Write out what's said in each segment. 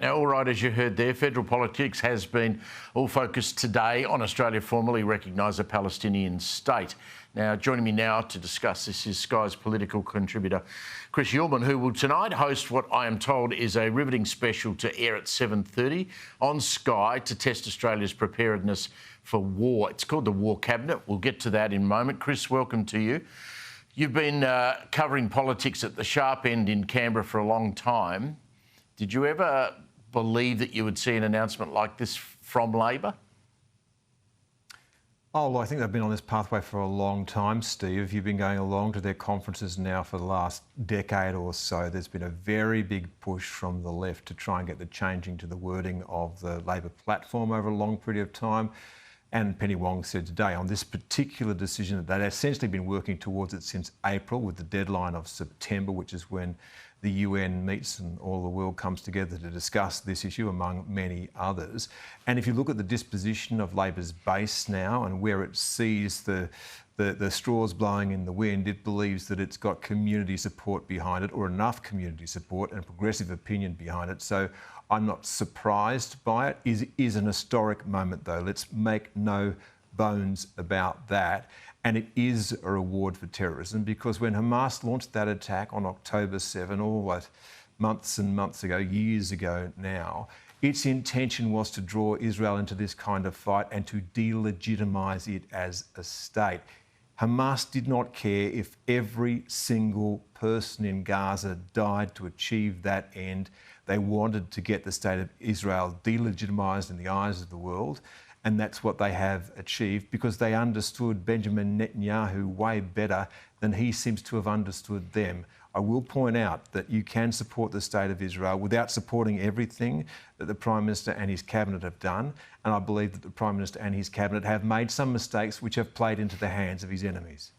Now, all right, as you heard there, federal politics has been all focused today on Australia formally recognise a Palestinian state. Now, joining me now to discuss this is Sky's political contributor, Chris Uhlmann, who will tonight host what I am told is a riveting special to air at 7:30 on Sky to test Australia's preparedness for war. It's called the War Cabinet. We'll get to that in a moment. Chris, welcome to you. You've been covering politics at the sharp end in Canberra for a long time. Did you ever believe that you would see an announcement like this from Labor? Oh, well, I think they've been on this pathway for a long time, Steve. You've been going along to their conferences now for the last decade or so. There's been a very big push from the left to try and get the changing to the wording of the Labor platform over a long period of time. And Penny Wong said today on this particular decision that they'd essentially been working towards it since April, with the deadline of September, which is when the UN meets and all the world comes together to discuss this issue, among many others. And if you look at the disposition of Labor's base now and where it sees the straws blowing in the wind, it believes that it's got community support behind it, or enough community support and progressive opinion behind it. So I'm not surprised by it. It is an historic moment, though. Let's make no bones about that. And it is a reward for terrorism, because when Hamas launched that attack on October 7, months and months ago, years ago now, its intention was to draw Israel into this kind of fight and to delegitimise it as a state. Hamas did not care if every single person in Gaza died to achieve that end. They wanted to get the state of Israel delegitimised in the eyes of the world. And that's what they have achieved, because they understood Benjamin Netanyahu way better than he seems to have understood them. I will point out that you can support the state of Israel without supporting everything that the Prime Minister and his cabinet have done. And I believe that the Prime Minister and his cabinet have made some mistakes which have played into the hands of his enemies.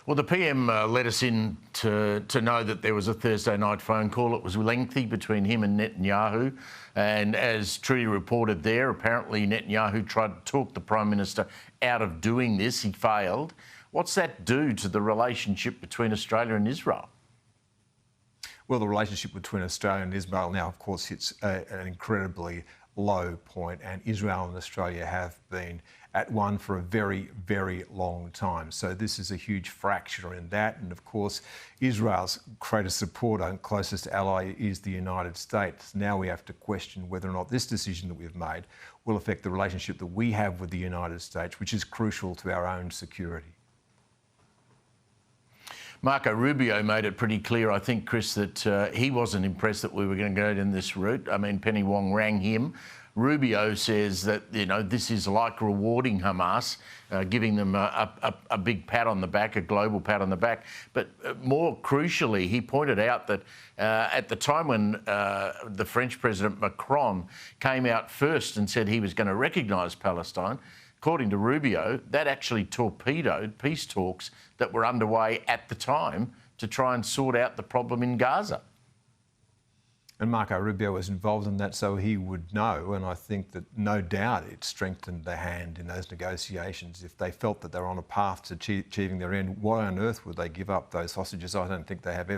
Well, the PM let us in to know that there was a Thursday night phone call. It was lengthy between him and Netanyahu. And as Trudy reported there, apparently Netanyahu tried to talk the Prime Minister out of doing this. He failed. What's that do to the relationship between Australia and Israel? Well, the relationship between Australia and Israel now, of course, hits an incredibly low point, and Israel and Australia have been at one for a very, very long time. So this is a huge fracture in that. And of course, Israel's greatest supporter and closest ally is the United States. Now we have to question whether or not this decision that we've made will affect the relationship that we have with the United States, which is crucial to our own security. Marco Rubio made it pretty clear, I think, Chris, that he wasn't impressed that we were going to go down this route. I mean, Penny Wong rang him. Rubio says that, you know, this is like rewarding Hamas, giving them a big pat on the back, a global pat on the back. But more crucially, he pointed out that at the time when the French President Macron came out first and said he was going to recognise Palestine, according to Rubio, that actually torpedoed peace talks that were underway at the time to try and sort out the problem in Gaza. And Marco Rubio was involved in that, so he would know. And I think that no doubt it strengthened the hand in those negotiations. If they felt that they were on a path to achieving their end, why on earth would they give up those hostages? I don't think they have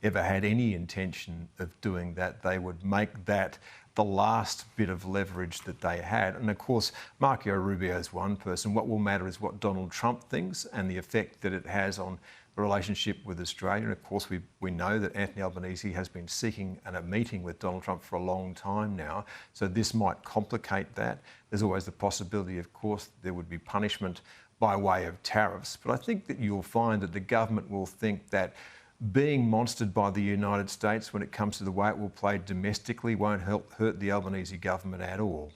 ever had any intention of doing that. They would make that the last bit of leverage that they had. And of course, Marco Rubio is one person. What will matter is what Donald Trump thinks and the effect that it has on the relationship with Australia. And of course, we know that Anthony Albanese has been seeking a meeting with Donald Trump for a long time now. So this might complicate that. There's always the possibility, of course, there would be punishment by way of tariffs. But I think that you'll find that the government will think that being monstered by the United States when it comes to the way it will play domestically won't hurt the Albanese government at all.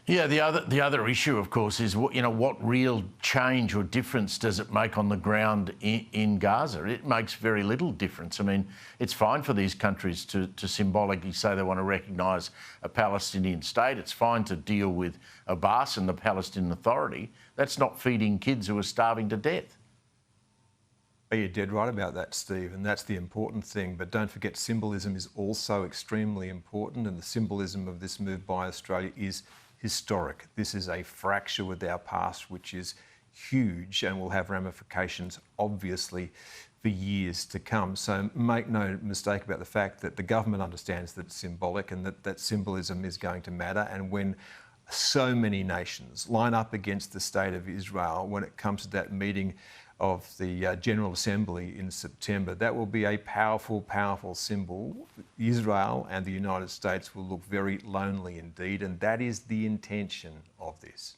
Yeah, the other issue, of course, is what real change or difference does it make on the ground in Gaza? It makes very little difference. I mean, it's fine for these countries to symbolically say they want to recognise a Palestinian state. It's fine to deal with Abbas and the Palestinian Authority. That's not feeding kids who are starving to death. You're dead right about that, Steve, and that's the important thing. But don't forget, symbolism is also extremely important, and the symbolism of this move by Australia is historic. This is a fracture with our past, which is huge and will have ramifications, obviously, for years to come. So make no mistake about the fact that the government understands that it's symbolic and that symbolism is going to matter. And when so many nations line up against the state of Israel when it comes to that meeting of the General Assembly in September, that will be a powerful, powerful symbol. Israel and the United States will look very lonely indeed, and that is the intention of this.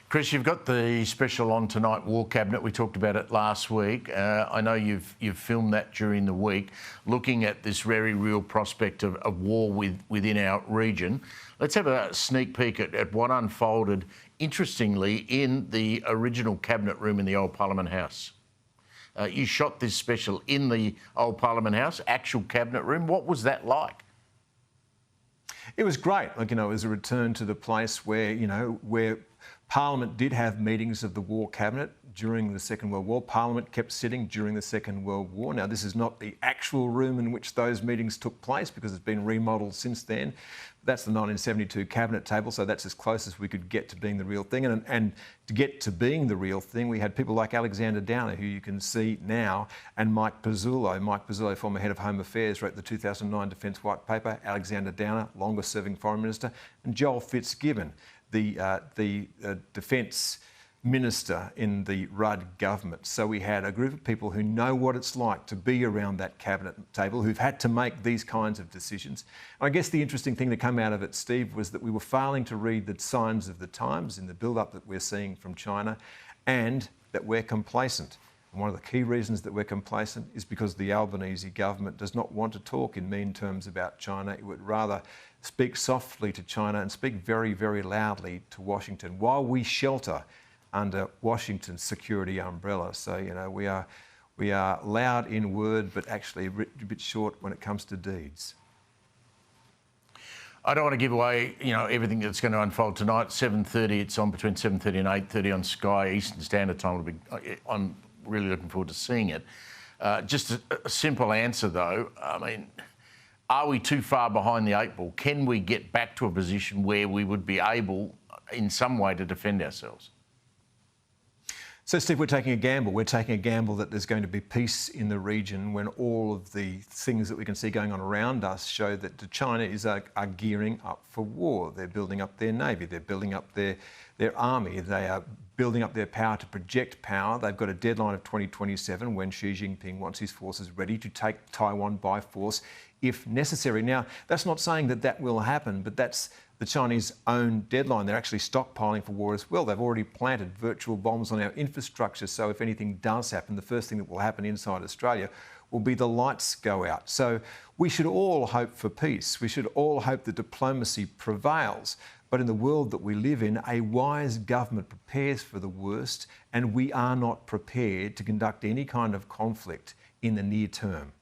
Chris, you've got the special on tonight, War Cabinet. We talked about it last week. I know you've filmed that during the week, looking at this very real prospect of war within our region. Let's have a sneak peek at what unfolded, interestingly, in the original Cabinet room in the old Parliament House. You shot this special in the old Parliament House, actual Cabinet room. What was that like? It was great. Like, it was a return to the place where, where Parliament did have meetings of the War Cabinet during the Second World War. Parliament kept sitting during the Second World War. Now, this is not the actual room in which those meetings took place because it's been remodelled since then. That's the 1972 Cabinet table, so that's as close as we could get to being the real thing. And to get to being the real thing, we had people like Alexander Downer, who you can see now, and Mike Pezzullo. Mike Pezzullo, former head of Home Affairs, wrote the 2009 Defence White Paper. Alexander Downer, longest-serving Foreign Minister, and Joel Fitzgibbon, the Defence Minister in the Rudd government. So we had a group of people who know what it's like to be around that cabinet table, who've had to make these kinds of decisions. And I guess the interesting thing that came out of it, Steve, was that we were failing to read the signs of the times in the build-up that we're seeing from China, and that we're complacent. And one of the key reasons that we're complacent is because the Albanese government does not want to talk in mean terms about China. It would rather speak softly to China and speak very, very loudly to Washington, while we shelter under Washington's security umbrella. So, we are loud in word, but actually a bit short when it comes to deeds. I don't want to give away, everything that's going to unfold tonight. 7:30, it's on between 7:30 and 8:30 on Sky Eastern Standard Time. I'm really looking forward to seeing it. Just a simple answer, though. I mean, are we too far behind the eight ball? Can we get back to a position where we would be able, in some way, to defend ourselves? So, Steve, we're taking a gamble. We're taking a gamble that there's going to be peace in the region when all of the things that we can see going on around us show that China are gearing up for war. They're building up their navy. They're building up their army. They are building up their power to project power. They've got a deadline of 2027 when Xi Jinping wants his forces ready to take Taiwan by force if necessary. Now, that's not saying that will happen, but that's the Chinese own deadline. They're actually stockpiling for war as well. They've already planted virtual bombs on our infrastructure, so if anything does happen, the first thing that will happen inside Australia will be the lights go out. So we should all hope for peace. We should all hope that diplomacy prevails. But in the world that we live in, a wise government prepares for the worst, and we are not prepared to conduct any kind of conflict in the near term.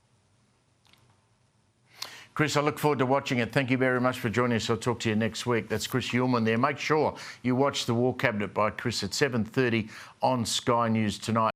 Chris, I look forward to watching it. Thank you very much for joining us. I'll talk to you next week. That's Chris Uhlmann there. Make sure you watch the War Cabinet by Chris at 7:30 on Sky News tonight.